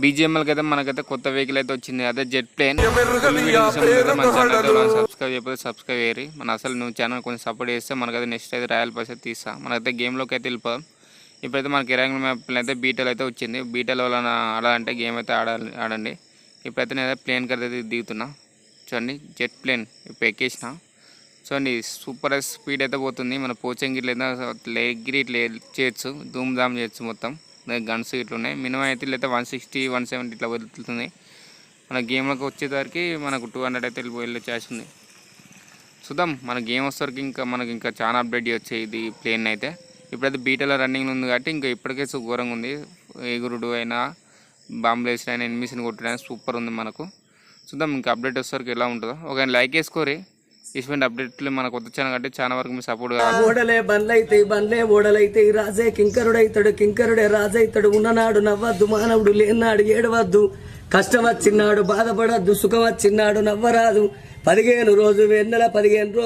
బీజేఎంఎల్కి అయితే మనకైతే కొత్త వెహికల్ అయితే వచ్చింది, అదే జెట్ ప్లేన్. మన ఛానల్ సబ్స్క్రైబ్ చేయకపోతే సబ్స్క్రైబ్ చేయరు. మన అసలు నువ్వు ఛానల్ కొంచెం సపోర్ట్ చేస్తే మనకైతే నెక్స్ట్ అయితే రాయల్ పాస్ అయితే తీస్తా. మనకైతే గేమ్లోకి అయితే వెళ్ళిపోదాం. ఇప్పుడైతే మనకి ఇరాంగ్ మ్యాప్ అయితే బీటెల్ అయితే వచ్చింది. బీటెల్ వల్ల ఆడాలంటే గేమ్ అయితే ఆడండి. ఇప్పుడైతే నేను ప్లేన్కి అయితే దిగుతున్నా. చూడండి జెట్ ప్లేన్ ఇప్పుడు ఎక్కేసిన. చూడండి సూపర్ స్పీడ్ అయితే పోతుంది. మన పోచంగి లేదా ఎగిరి ఇట్లా చేయొచ్చు, ధూమ్ ధామ్ చేయొచ్చు. మొత్తం గన్స్ ఇట్లా ఉన్నాయి. మినిమం అయితే ఇట్లయితే 160 170 ఇట్లా వెళ్తుంది. మన గేమ్లోకి వచ్చేసరికి మనకు 200 అయితే వెళ్ళే ఛాన్స్ ఉంది. చూద్దాం మన గేమ్ వచ్చేసరికి మనకి ఇంకా చాలా అప్డేట్ చేయొచ్చు ఇది ప్లేన్ అయితే. ఇప్పుడైతే బీటలో రన్నింగ్ ఉంది కాబట్టి ఇంకా ఇప్పటికే ఘోరంగా ఉంది. ఎగురుడు అయినా బాంబులు వేసిన అయినా ఎనిమిషన్ కొట్టడానికి సూపర్ ఉంది మనకు. చూద్దాం ఇంకా అప్డేట్ వచ్చేసరికి ఎలా ఉంటుందో. ఒక లైక్ వేసుకోరి. ఇటువంటి అప్డేట్లు మన కొత్త ఛానల్ కంటే చాలా వరకు మీ సపోర్ట్ కావాలి. ఓడలే బండ్లైతే బండ్లే ఓడలైతే రాజే కింకరుడైతాడు, కింకరుడే రాజైతాడు. ఉన్ననాడు నవ్వద్దు, మానవుడు లేనాడు ఏడవద్దు. కష్టం వచ్చినాడు బాధపడద్దు, సుఖం వచ్చినాడు నవ్వరాదు. 15 రోజు వెన్నెల 15 రోజు